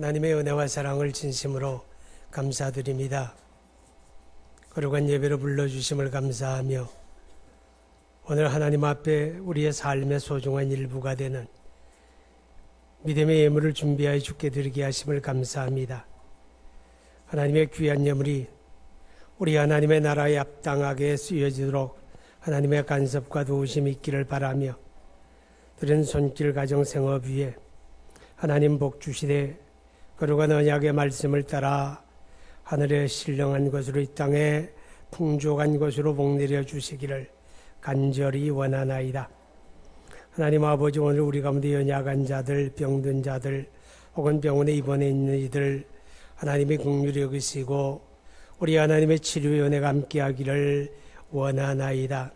하나님의 은혜와 사랑을 진심으로 감사드립니다. 거룩한 예배로 불러주심을 감사하며 오늘 하나님 앞에 우리의 삶의 소중한 일부가 되는 믿음의 예물을 준비하여 주께 드리게 하심을 감사합니다. 하나님의 귀한 예물이 우리 하나님의 나라에 합당하게 쓰여지도록 하나님의 간섭과 도우심이 있기를 바라며 드린 손길 가정 생업 위에 하나님 복 주시되 거룩한 언약의 말씀을 따라 하늘에 신령한 것으로 이 땅에 풍족한 것으로 복 내려 주시기를 간절히 원하나이다. 하나님 아버지, 오늘 우리 가운데 연약한 자들, 병든 자들 혹은 병원에 입원해 있는 이들 하나님의 긍휼히 여기시고 우리 하나님의 치료의 은혜가 함께하기를 원하나이다.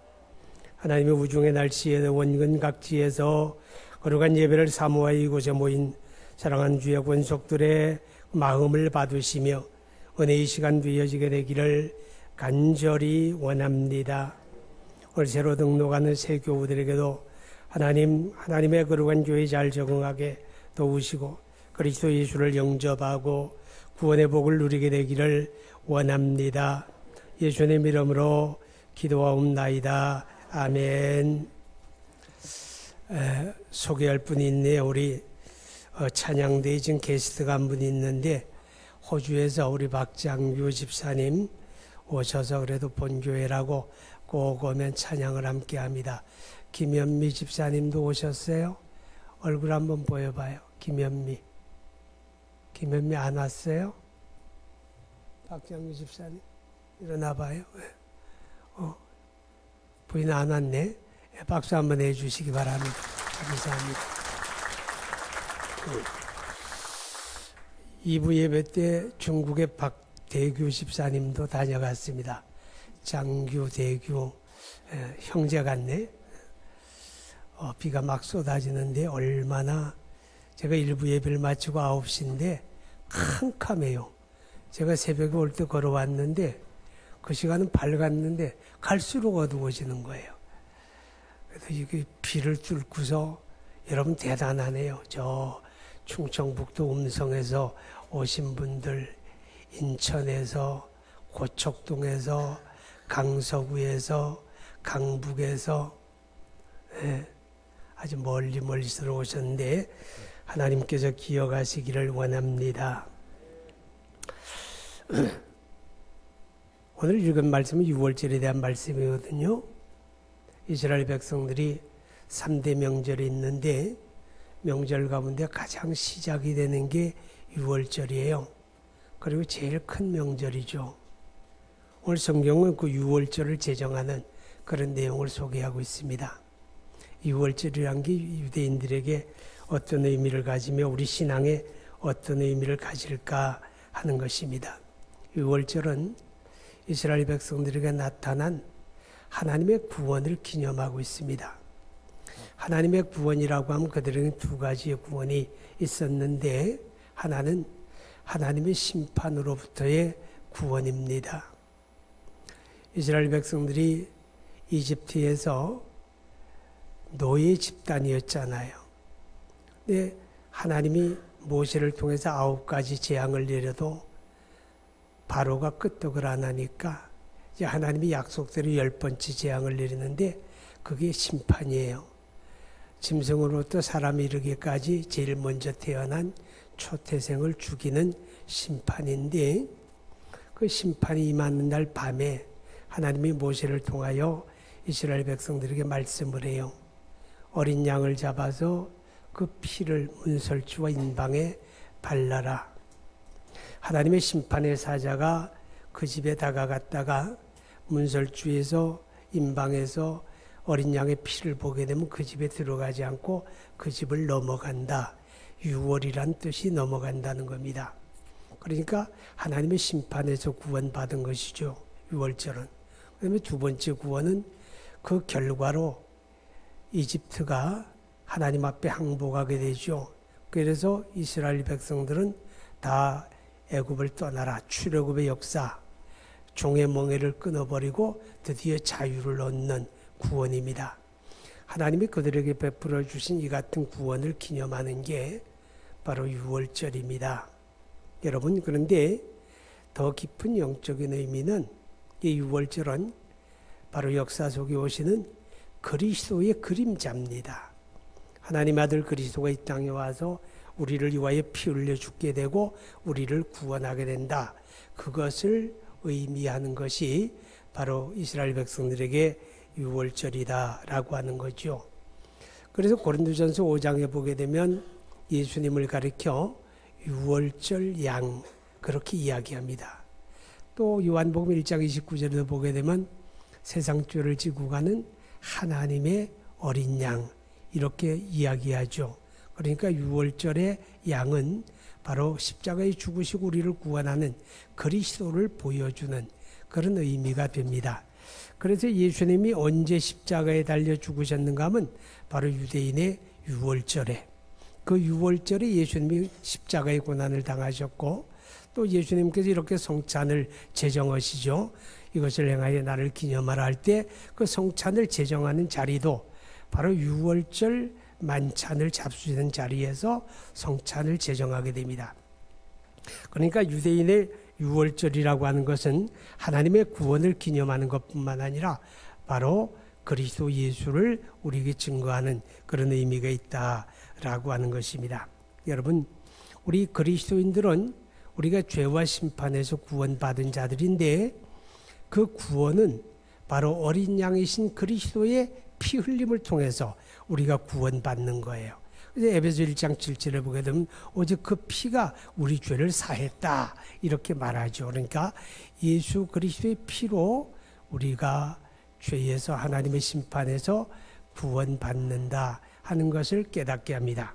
하나님의 우중의 날씨에 원근 각지에서 거룩한 예배를 사모하여 이곳에 모인 사랑하는 주의 권속들의 마음을 받으시며 은혜의 시간 되어지게 되기를 간절히 원합니다. 오늘 새로 등록하는 새 교우들에게도 하나님의 거룩한 교회에 잘 적응하게 도우시고 그리스도 예수를 영접하고 구원의 복을 누리게 되기를 원합니다. 예수님 이름으로 기도하옵나이다. 아멘. 소개할 분이 있네요. 우리 찬양대에 지금 게스트가 한 분이 있는데 호주에서 우리 박장규 집사님 오셔서 그래도 본교회라고 꼭 오면 찬양을 함께 합니다. 김현미 집사님도 오셨어요? 얼굴 한번 보여봐요. 김현미 안 왔어요? 박장규 집사님 일어나봐요. 부인 안 왔네. 박수 한번 해주시기 바랍니다. 감사합니다. 2부 예배 때 중국의 박대규 집사님도 다녀갔습니다. 장규, 대규 형제 같네. 비가 막 쏟아지는데 얼마나 제가 1부 예배를 마치고 9시인데 캄캄해요. 제가 새벽에 올 때 걸어왔는데 그 시간은 밝았는데 갈수록 어두워지는 거예요. 그래서 이게 비를 뚫고서 여러분 대단하네요. 저 충청북도 음성에서 오신 분들, 인천에서, 고척동에서, 강서구에서, 강북에서 아주 멀리서 오셨는데 하나님께서 기억하시기를 원합니다. 오늘 읽은 말씀은 6월절에 대한 말씀이거든요. 이스라엘 백성들이 3대 명절이 있는데 명절 가운데 가장 시작이 되는 게 6월절이에요. 그리고 제일 큰 명절이죠. 오늘 성경은 그 6월절을 제정하는 그런 내용을 소개하고 있습니다. 6월절이란 게 유대인들에게 어떤 의미를 가지며 우리 신앙에 어떤 의미를 가질까 하는 것입니다. 6월절은 이스라엘 백성들에게 나타난 하나님의 구원을 기념하고 있습니다. 하나님의 구원이라고 하면 그들에게 두 가지의 구원이 있었는데 하나는 하나님의 심판으로부터의 구원입니다. 이스라엘 백성들이 이집트에서 노예 집단이었잖아요. 근데 하나님이 모세를 통해서 9가지 재앙을 내려도 바로가 끄떡을 안 하니까 이제 하나님이 약속대로 10번째 재앙을 내리는데 그게 심판이에요. 짐승으로부터 사람이 이르기까지 제일 먼저 태어난 초태생을 죽이는 심판인데 그 심판이 임하는 날 밤에 하나님이 모세를 통하여 이스라엘 백성들에게 말씀을 해요. 어린 양을 잡아서 그 피를 문설주와 인방에 발라라. 하나님의 심판의 사자가 그 집에 다가갔다가 문설주에서 인방에서 어린 양의 피를 보게 되면 그 집에 들어가지 않고 그 집을 넘어간다. 6월이란 뜻이 넘어간다는 겁니다. 그러니까 하나님의 심판에서 구원받은 것이죠. 6월절은. 그다음에 두 번째 구원은 그 결과로 이집트가 하나님 앞에 항복하게 되죠. 그래서 이스라엘 백성들은 다 애굽을 떠나라. 출애굽의 역사, 종의 멍에를 끊어버리고 드디어 자유를 얻는 구원입니다. 하나님이 그들에게 베풀어 주신 이 같은 구원을 기념하는 게 바로 6월절입니다. 여러분, 그런데 더 깊은 영적인 의미는 이 유월절은 바로 역사 속에 오시는 그리스도의 그림자입니다. 하나님 아들 그리스도가 이 땅에 와서 우리를 위하여 피 흘려 죽게 되고 우리를 구원하게 된다. 그것을 의미하는 것이 바로 이스라엘 백성들에게 유월절이다라고 하는 거죠. 그래서 고린도전서 5장에 보게 되면 예수님을 가리켜 유월절 양 그렇게 이야기합니다. 또 요한복음 1장 29절에도 보게 되면 세상 죄를 지고 가는 하나님의 어린 양 이렇게 이야기하죠. 그러니까 유월절의 양은 바로 십자가에 죽으시고 우리를 구원하는 그리스도를 보여주는 그런 의미가 됩니다. 그래서 예수님이 언제 십자가에 달려 죽으셨는가 하면 바로 유대인의 유월절에, 그 유월절에 예수님이 십자가의 고난을 당하셨고 또 예수님께서 이렇게 성찬을 제정하시죠. 이것을 행하여 나를 기념하라 할 때 그 성찬을 제정하는 자리도 바로 유월절 만찬을 잡수시는 자리에서 성찬을 제정하게 됩니다. 그러니까 유대인의 유월절이라고 하는 것은 하나님의 구원을 기념하는 것뿐만 아니라 바로 그리스도 예수를 우리에게 증거하는 그런 의미가 있다라고 하는 것입니다. 여러분, 우리 그리스도인들은 우리가 죄와 심판에서 구원받은 자들인데 그 구원은 바로 어린 양이신 그리스도의 피 흘림을 통해서 우리가 구원받는 거예요. 에베소 1장 7절에 보게 되면 오직 그 피가 우리 죄를 사했다 이렇게 말하죠. 그러니까 예수 그리스도의 피로 우리가 죄에서 하나님의 심판에서 구원받는다 하는 것을 깨닫게 합니다.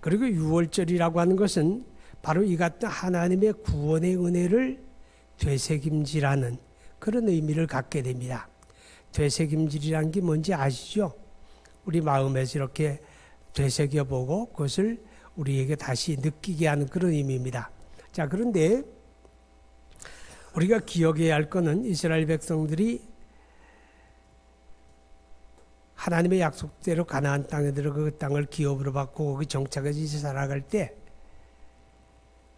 그리고 유월절이라고 하는 것은 바로 이 같은 하나님의 구원의 은혜를 되새김질하는 그런 의미를 갖게 됩니다. 되새김질이란 게 뭔지 아시죠? 우리 마음에서 이렇게 되새겨보고 그것을 우리에게 다시 느끼게 하는 그런 의미입니다. 자, 그런데 우리가 기억해야 할 것은 이스라엘 백성들이 하나님의 약속대로 가나안 땅에 들어 그 땅을 기업으로 받고 거기 정착해서 살아갈 때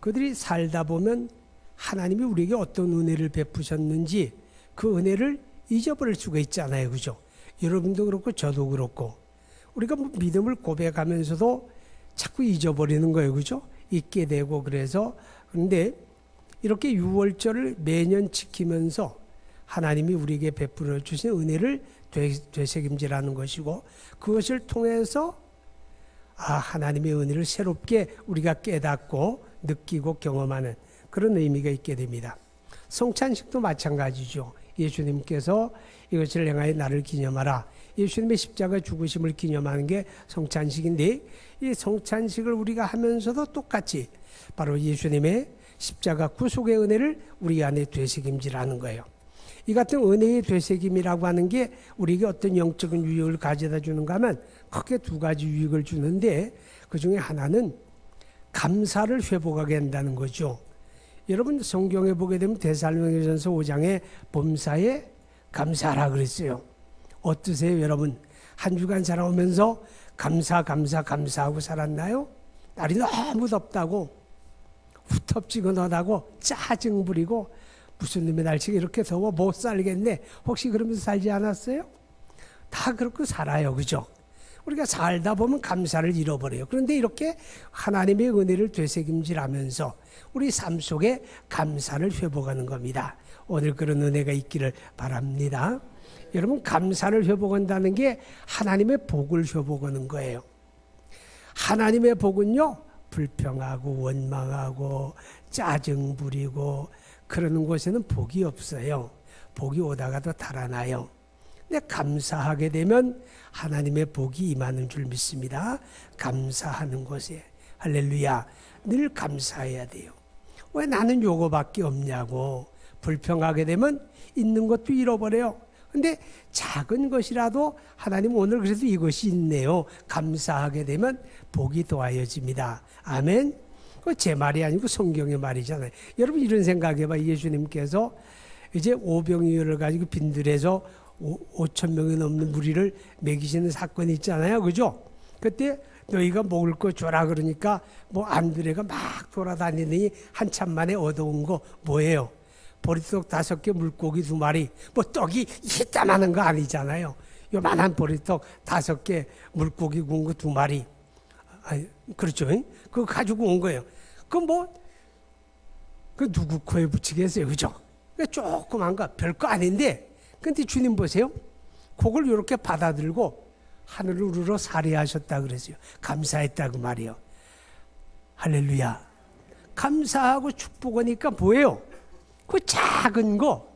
그들이 살다 보면 하나님이 우리에게 어떤 은혜를 베푸셨는지 그 은혜를 잊어버릴 수가 있잖아요. 그죠? 여러분도 그렇고 저도 그렇고 우리가 믿음을 고백하면서도 자꾸 잊어버리는 거예요. 그죠? 잊게 되고 그래서 그런데 이렇게 유월절을 매년 지키면서 하나님이 우리에게 베풀어 주신 은혜를 되새김질하는 것이고 그것을 통해서 하나님의 은혜를 새롭게 우리가 깨닫고 느끼고 경험하는 그런 의미가 있게 됩니다. 성찬식도 마찬가지죠. 예수님께서 이것을 행하여 나를 기념하라. 예수님의 십자가 죽으심을 기념하는 게 성찬식인데 이 성찬식을 우리가 하면서도 똑같이 바로 예수님의 십자가 구속의 은혜를 우리 안에 되새김질하는 거예요. 이 같은 은혜의 되새김이라고 하는 게 우리에게 어떤 영적인 유익을 가져다 주는가 하면 크게 두 가지 유익을 주는데 그 중에 하나는 감사를 회복하게 한다는 거죠. 여러분 성경에 보게 되면 데살로니가전서 5장에 범사에 감사하라 그랬어요. 어떠세요 여러분? 한 주간 살아오면서 감사하고 살았나요? 날이 너무 덥다고 후텁지근하다고 짜증 부리고 무슨 놈의 날씨가 이렇게 더워 못 살겠네 혹시 그러면서 살지 않았어요? 다 그렇게 살아요. 그죠? 우리가 살다 보면 감사를 잃어버려요. 그런데 이렇게 하나님의 은혜를 되새김질하면서 우리 삶 속에 감사를 회복하는 겁니다. 오늘 그런 은혜가 있기를 바랍니다. 여러분 감사를 회복한다는 게 하나님의 복을 회복하는 거예요. 하나님의 복은요 불평하고 원망하고 짜증 부리고 그러는 곳에는 복이 없어요. 복이 오다가도 달아나요. 근데 감사하게 되면 하나님의 복이 임하는 줄 믿습니다. 감사하는 곳에 할렐루야 늘 감사해야 돼요. 왜 나는 요거밖에 없냐고 불평하게 되면 있는 것도 잃어버려요. 근데 작은 것이라도 하나님 오늘 그래도 이것이 있네요. 감사하게 되면 복이 더하여집니다. 아멘. 그거 제 말이 아니고 성경의 말이잖아요. 여러분 이런 생각해봐. 예수님께서 이제 오병이어를 가지고 빈들에서 5,000명이 넘는 무리를 먹이시는 사건이 있잖아요. 그죠? 그때 너희가 먹을 거 줘라 그러니까 뭐 안드레가 막 돌아다니더니 한참 만에 얻어온 거 뭐예요? 보리떡 5개, 물고기 2마리. 뭐 떡이 이따만한 거 아니잖아요. 요만한 보리떡 5개, 물고기 구운 거 2마리. 그렇죠? 그거 가지고 온 거예요. 그 누구 코에 붙이겠어요? 그죠? 조그만 거, 별거 아닌데. 근데 주님 보세요. 그걸 이렇게 받아들고 하늘을 우러러 살해하셨다 그랬어요. 감사했다고 말이에요. 할렐루야. 감사하고 축복하니까 뭐예요? 그 작은 거,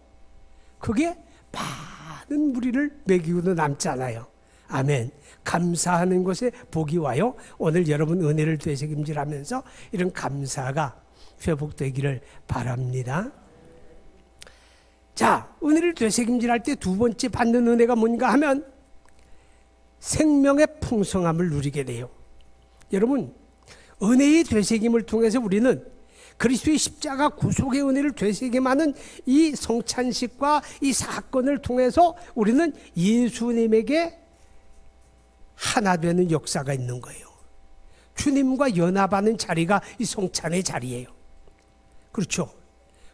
그게 많은 무리를 먹이고도 남잖아요. 아멘. 감사하는 것에 복이 와요. 오늘 여러분 은혜를 되새김질하면서 이런 감사가 회복되기를 바랍니다. 자, 은혜를 되새김질할 때 2번째 받는 은혜가 뭔가 하면 생명의 풍성함을 누리게 돼요. 여러분, 은혜의 되새김을 통해서 우리는 그리스도의 십자가 구속의 은혜를 되새김하는 이 성찬식과 이 사건을 통해서 우리는 예수님에게 하나 되는 역사가 있는 거예요. 주님과 연합하는 자리가 이 성찬의 자리예요. 그렇죠?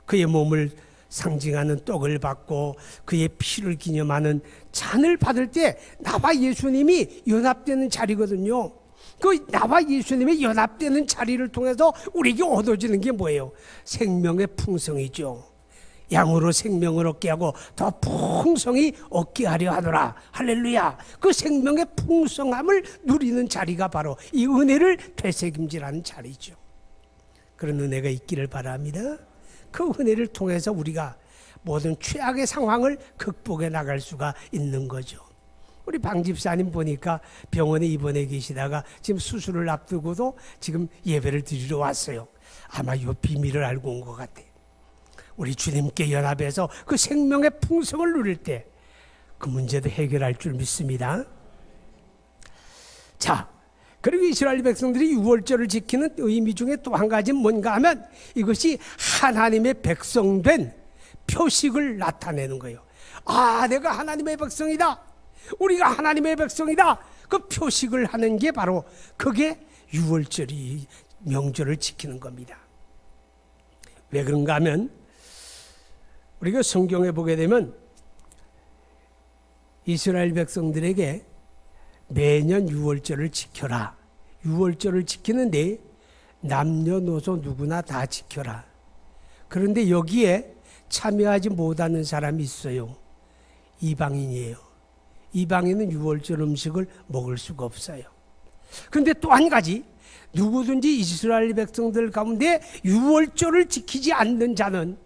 그의 몸을 상징하는 떡을 받고 그의 피를 기념하는 잔을 받을 때 나와 예수님이 연합되는 자리거든요. 그 나와 예수님이 연합되는 자리를 통해서 우리에게 얻어지는 게 뭐예요? 생명의 풍성이죠. 양으로 생명을 얻게 하고 더 풍성히 얻게 하려 하노라. 할렐루야. 그 생명의 풍성함을 누리는 자리가 바로 이 은혜를 되새김질하는 자리죠. 그런 은혜가 있기를 바랍니다. 그 은혜를 통해서 우리가 모든 최악의 상황을 극복해 나갈 수가 있는 거죠. 우리 방 집사님 보니까 병원에 입원해 계시다가 지금 수술을 앞두고도 지금 예배를 드리러 왔어요. 아마 이 비밀을 알고 온 것 같아요. 우리 주님께 연합해서 그 생명의 풍성을 누릴 때 그 문제도 해결할 줄 믿습니다. 자, 그리고 이스라엘 백성들이 유월절을 지키는 의미 중에 또 한 가지는 뭔가 하면 이것이 하나님의 백성된 표식을 나타내는 거예요. 아, 내가 하나님의 백성이다. 우리가 하나님의 백성이다. 그 표식을 하는 게 바로 그게 유월절이 명절을 지키는 겁니다. 왜 그런가 하면 우리가 성경에 보게 되면 이스라엘 백성들에게 매년 유월절을 지켜라. 유월절을 지키는데 남녀노소 누구나 다 지켜라. 그런데 여기에 참여하지 못하는 사람이 있어요. 이방인이에요. 이방인은 유월절 음식을 먹을 수가 없어요. 그런데 또 한 가지, 누구든지 이스라엘 백성들 가운데 유월절을 지키지 않는 자는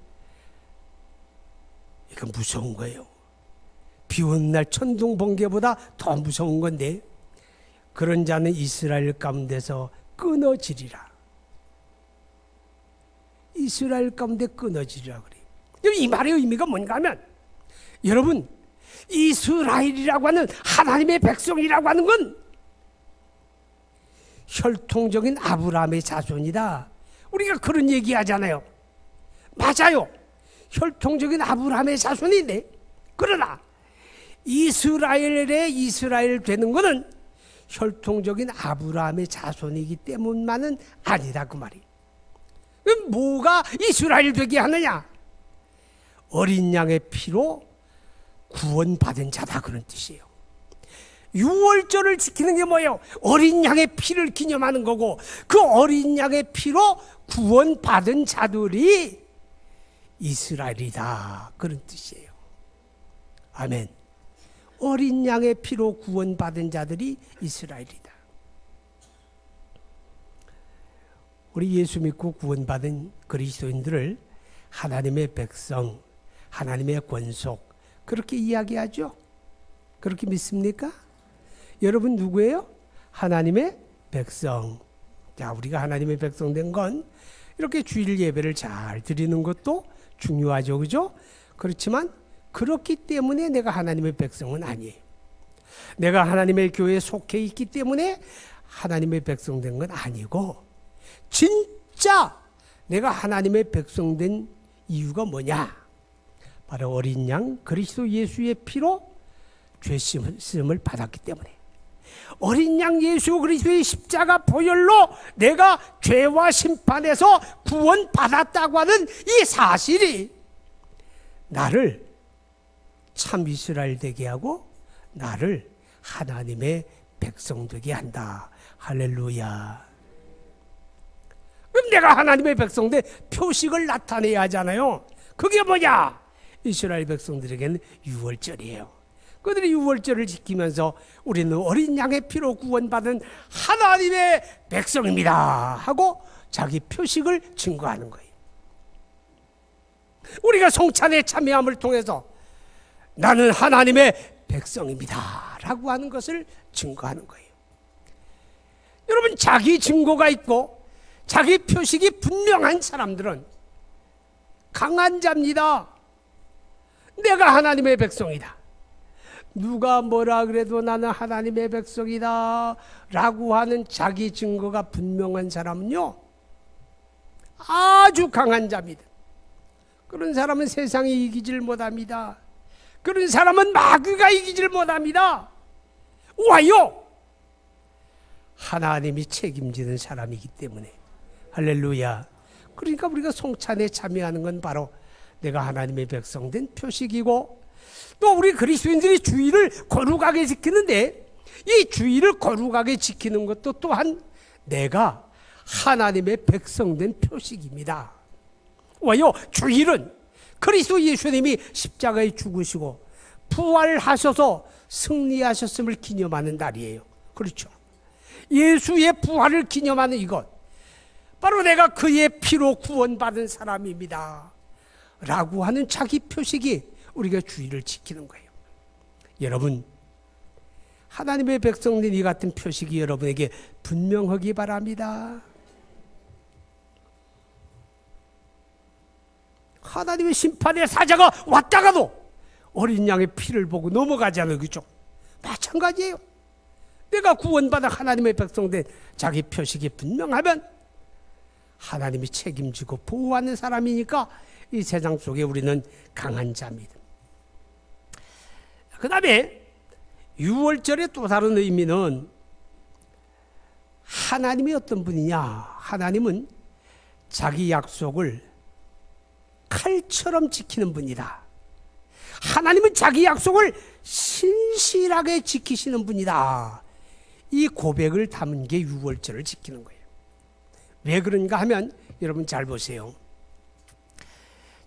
이건 무서운 거예요. 비 오는 날 천둥 번개보다 더 무서운 건데 그런 자는 이스라엘 가운데서 끊어지리라. 이스라엘 가운데 끊어지리라 그래요. 이 말의 의미가 뭔가 하면 여러분, 이스라엘이라고 하는 하나님의 백성이라고 하는 건 혈통적인 아브라함의 자손이다. 우리가 그런 얘기 하잖아요. 맞아요. 혈통적인 아브라함의 자손인데, 그러나 이스라엘의 이스라엘 되는 것은 혈통적인 아브라함의 자손이기 때문만은 아니다 그 말이. 그럼 뭐가 이스라엘 되게 하느냐? 어린 양의 피로 구원받은 자다 그런 뜻이에요. 유월절을 지키는 게 뭐예요? 어린 양의 피를 기념하는 거고 그 어린 양의 피로 구원받은 자들이 이스라엘이다 그런 뜻이에요. 아멘. 어린 양의 피로 구원받은 자들이 이스라엘이다. 우리 예수 믿고 구원받은 그리스도인들을 하나님의 백성, 하나님의 권속 그렇게 이야기하죠? 그렇게 믿습니까? 여러분 누구예요? 하나님의 백성. 자, 우리가 하나님의 백성 된 건 이렇게 주일 예배를 잘 드리는 것도 중요하죠. 그죠? 그렇지만 그렇기 때문에 내가 하나님의 백성은 아니에요. 내가 하나님의 교회에 속해 있기 때문에 하나님의 백성 된 건 아니고 진짜 내가 하나님의 백성 된 이유가 뭐냐? 바로 어린 양 그리스도 예수의 피로 죄 씻음을 받았기 때문에 어린 양 예수 그리스도의 십자가 보혈로 내가 죄와 심판에서 구원받았다고 하는 이 사실이 나를 참 이스라엘 되게 하고 나를 하나님의 백성 되게 한다. 할렐루야. 그럼 내가 하나님의 백성들 표식을 나타내야 하잖아요. 그게 뭐냐? 이스라엘 백성들에게는 유월절이에요. 그들이 유월절을 지키면서 우리는 어린 양의 피로 구원받은 하나님의 백성입니다 하고 자기 표식을 증거하는 거예요. 우리가 성찬에 참여함을 통해서 나는 하나님의 백성입니다 라고 하는 것을 증거하는 거예요. 여러분, 자기 증거가 있고 자기 표식이 분명한 사람들은 강한 자입니다. 내가 하나님의 백성이다. 누가 뭐라 그래도 나는 하나님의 백성이다 라고 하는 자기 증거가 분명한 사람은요, 아주 강한 자입니다. 그런 사람은 세상이 이기질 못합니다. 그런 사람은 마귀가 이기질 못합니다. 와요! 하나님이 책임지는 사람이기 때문에. 할렐루야. 그러니까 우리가 성찬에 참여하는 건 바로 내가 하나님의 백성 된 표식이고, 또 우리 그리스도인들이 주의를 거룩하게 지키는데 이 주의를 거룩하게 지키는 것도 또한 내가 하나님의 백성 된 표식입니다. 왜요? 주일은 그리스도 예수님이 십자가에 죽으시고 부활하셔서 승리하셨음을 기념하는 날이에요. 그렇죠? 예수의 부활을 기념하는 이것, 바로 내가 그의 피로 구원받은 사람입니다 라고 하는 자기 표식이 우리가 주의를 지키는 거예요. 여러분, 하나님의 백성들 이 같은 표식이 여러분에게 분명하기 바랍니다. 하나님의 심판의 사자가 왔다가도 어린 양의 피를 보고 넘어가잖아요. 그죠? 마찬가지예요. 내가 구원받아 하나님의 백성된 자기 표식이 분명하면 하나님이 책임지고 보호하는 사람이니까 이 세상 속에 우리는 강한 자입니다. 그 다음에 유월절의 또 다른 의미는 하나님이 어떤 분이냐? 하나님은 자기 약속을 칼처럼 지키는 분이다. 하나님은 자기 약속을 신실하게 지키시는 분이다. 이 고백을 담은 게 유월절을 지키는 거예요. 왜 그런가 하면 여러분 잘 보세요.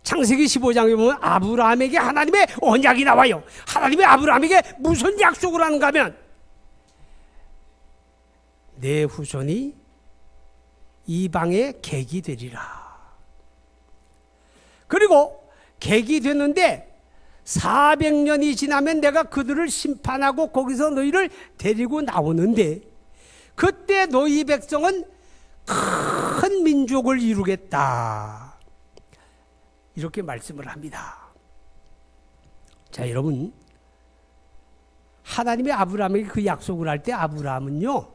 창세기 15장에 보면 아브라함에게 하나님의 언약이 나와요. 하나님이 아브라함에게 무슨 약속을 하는가 하면 내 후손이 이방의 객이 되리라. 그리고 객이 되는데 400년이 지나면 내가 그들을 심판하고 거기서 너희를 데리고 나오는데 그때 너희 백성은 큰 민족을 이루겠다. 이렇게 말씀을 합니다. 자, 여러분, 하나님이 아브라함에게 그 약속을 할 때 아브라함은요,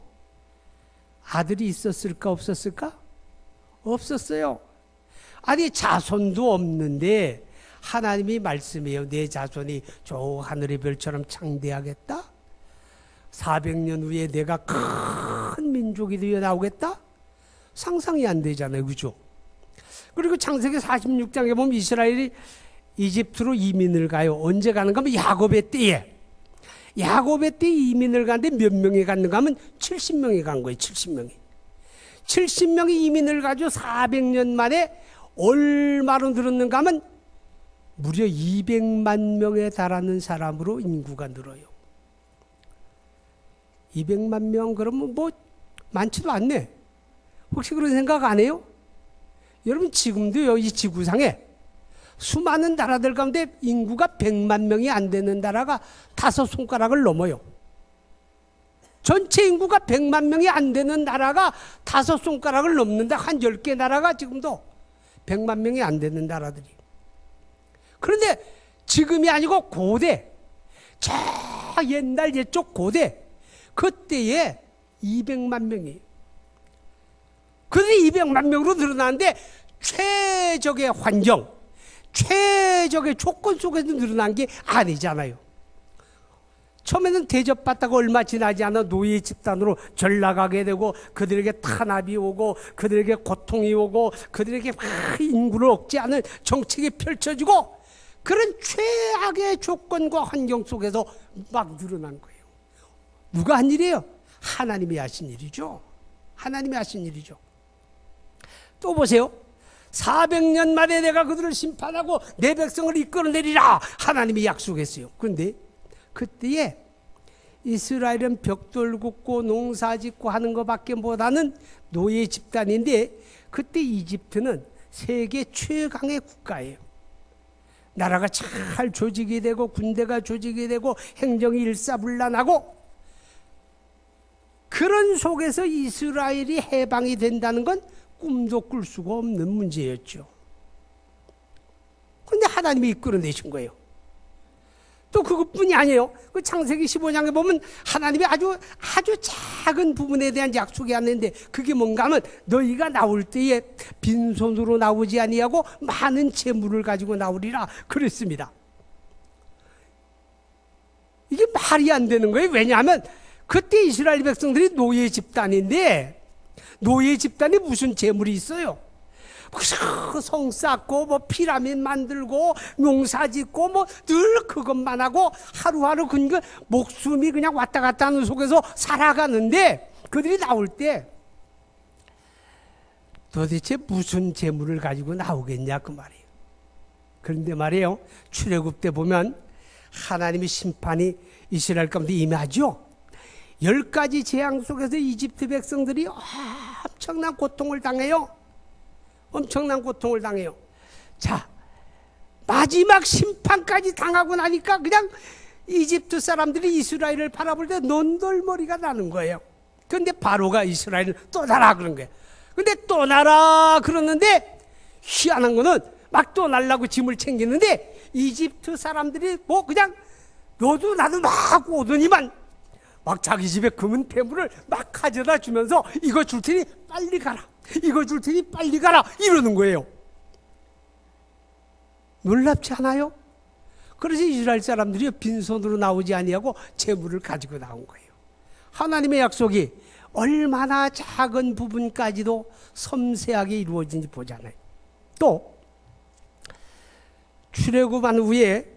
아들이 있었을까 없었을까? 없었어요. 아니, 자손도 없는데 하나님이 말씀해요. 내 자손이 저 하늘의 별처럼 창대하겠다. 400년 후에 내가 큰 민족이 되어 나오겠다. 상상이 안 되잖아요. 그죠? 그리고 창세기 46장에 보면 이스라엘이 이집트로 이민을 가요. 언제 가는가 하면 야곱의 때에. 야곱의 때 이민을 가는데 몇 명이 갔는가 하면 70명이 간 거예요. 70명이. 70명이 이민을 가지고 400년 만에 얼마로 늘었는가 하면 무려 200만 명에 달하는 사람으로 인구가 늘어요. 200만 명 그러면 뭐 많지도 않네. 혹시 그런 생각 안 해요? 여러분, 지금도요, 이 지구상에 수많은 나라들 가운데 인구가 100만 명이 안 되는 나라가 5손가락을 넘어요. 전체 인구가 100만 명이 안 되는 나라가 5손가락을 넘는다. 한 10개 나라가 지금도 100만 명이 안 되는 나라들이. 그런데 지금이 아니고 고대, 저 옛날 옛쪽 고대, 그때에 200만 명이. 그들이 200만 명으로 늘어나는데 최적의 환경, 최적의 조건 속에서 늘어난 게 아니잖아요. 처음에는 대접받다가 얼마 지나지 않아 노예 집단으로 전락하게 되고 그들에게 탄압이 오고 그들에게 고통이 오고 그들에게 인구를 억제하는 정책이 펼쳐지고 그런 최악의 조건과 환경 속에서 막 늘어난 거예요. 누가 한 일이에요? 하나님이 하신 일이죠. 하나님이 하신 일이죠. 또 보세요. 400년 만에 내가 그들을 심판하고 내 백성을 이끌어내리라 하나님이 약속했어요. 그런데 그때에 이스라엘은 벽돌 굽고 농사 짓고 하는 것밖에 못하는 노예 집단인데 그때 이집트는 세계 최강의 국가예요. 나라가 잘 조직이 되고 군대가 조직이 되고 행정이 일사불란하고 그런 속에서 이스라엘이 해방이 된다는 건 꿈도 꿀 수가 없는 문제였죠. 그런데 하나님이 이끌어내신 거예요. 또 그것뿐이 아니에요. 그 창세기 15장에 보면 하나님이 아주 작은 부분에 대한 약속이 왔는데 그게 뭔가 하면 너희가 나올 때에 빈손으로 나오지 아니하고 많은 재물을 가지고 나오리라 그랬습니다. 이게 말이 안 되는 거예요. 왜냐하면 그때 이스라엘 백성들이 노예 집단인데 노예 집단이 무슨 재물이 있어요? 성 쌓고 뭐 피라미드 만들고 농사 짓고 뭐 늘 그것만 하고 하루하루 그러니까 목숨이 그냥 왔다 갔다 하는 속에서 살아가는데 그들이 나올 때 도대체 무슨 재물을 가지고 나오겠냐 그 말이에요. 그런데 말이에요. 출애굽 때 보면 하나님의 심판이 이스라엘 가운데 임하죠. 10가지 재앙 속에서 이집트 백성들이 엄청난 고통을 당해요. 엄청난 고통을 당해요. 자, 마지막 심판까지 당하고 나니까 그냥 이집트 사람들이 이스라엘을 바라볼 때 논돌머리가 나는 거예요. 그런데 바로가 이스라엘을 떠나라 그런 거예요. 근데 떠나라 그러는데 희한한 거는 막 떠나려고 짐을 챙기는데 이집트 사람들이 뭐 그냥 너도 나도 막 오더니만 막 자기 집에 금은 폐물을 막 가져다 주면서 이거 줄 테니 빨리 가라. 이거 줄 테니 빨리 가라. 이러는 거예요. 놀랍지 않아요? 그래서 이스라엘 사람들이 빈손으로 나오지 아니하고 재물을 가지고 나온 거예요. 하나님의 약속이 얼마나 작은 부분까지도 섬세하게 이루어진지 보잖아요. 또 출애굽한 후에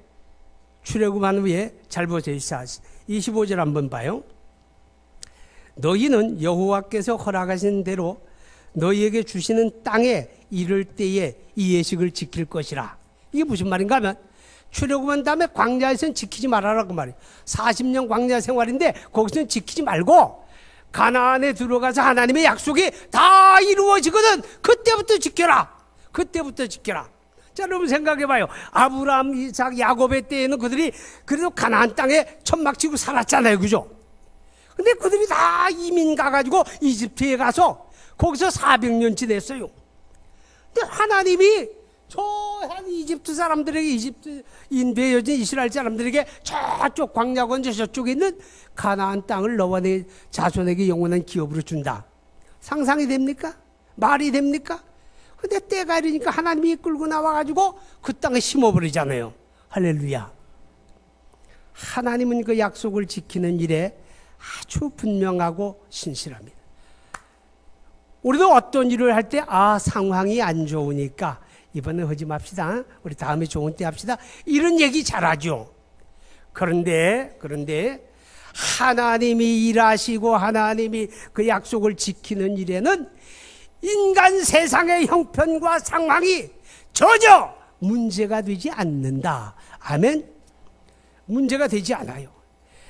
잘 보세요. 25절 한번 봐요. 너희는 여호와께서 허락하신 대로 너희에게 주시는 땅에 이를 때에 이 예식을 지킬 것이라. 이게 무슨 말인가 하면 출애굽한 다음에 광야에서는 지키지 말아라고 말이에요. 40년 광야 생활인데 거기서는 지키지 말고 가나안에 들어가서 하나님의 약속이 다 이루어지거든. 그때부터 지켜라. 그때부터 지켜라. 자, 여러분 생각해봐요. 아브라함, 이삭, 야곱의 때에는 그들이 그래도 가나안 땅에 천막 치고 살았잖아요. 그죠? 근데 그들이 다 이민 가가지고 이집트에 가서 거기서 400년 지냈어요. 근데 하나님이 저 한 이집트 사람들에게 인도여진 이스라엘 사람들에게 저쪽 광야건저 저쪽에 있는 가나안 땅을 너와 내 자손에게 영원한 기업으로 준다. 상상이 됩니까? 말이 됩니까? 근데 때가 이르니까 하나님이 이끌고 나와가지고 그 땅에 심어버리잖아요. 할렐루야. 하나님은 그 약속을 지키는 일에 아주 분명하고 신실합니다. 우리도 어떤 일을 할 때 상황이 안 좋으니까 이번에 하지 맙시다. 우리 다음에 좋은 때 합시다. 이런 얘기 잘하죠. 그런데 하나님이 일하시고 하나님이 그 약속을 지키는 일에는 인간 세상의 형편과 상황이 전혀 문제가 되지 않는다. 아멘. 문제가 되지 않아요.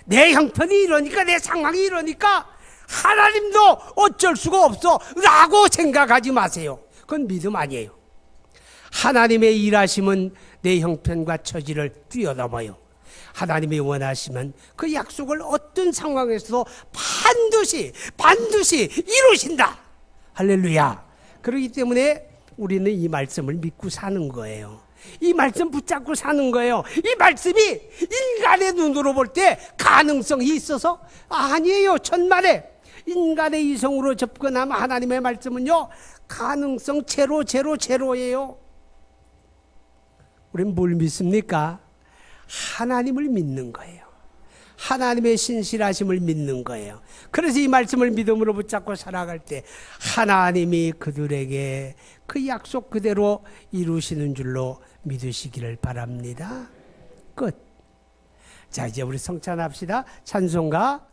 내 형편이 이러니까 내 상황이 이러니까 하나님도 어쩔 수가 없어 라고 생각하지 마세요. 그건 믿음 아니에요. 하나님의 일하심은 내 형편과 처지를 뛰어넘어요. 하나님이 원하시면 그 약속을 어떤 상황에서도 반드시 이루신다. 할렐루야. 그렇기 때문에 우리는 이 말씀을 믿고 사는 거예요. 이 말씀 붙잡고 사는 거예요. 이 말씀이 인간의 눈으로 볼 때 가능성이 있어서 아니에요. 천만에 인간의 이성으로 접근하면 하나님의 말씀은요 가능성 제로예요. 우리는 뭘 믿습니까? 하나님을 믿는 거예요. 하나님의 신실하심을 믿는 거예요. 그래서 이 말씀을 믿음으로 붙잡고 살아갈 때 하나님이 그들에게 그 약속 그대로 이루시는 줄로 믿으시기를 바랍니다. 끝. 자, 이제 우리 성찬합시다. 찬송가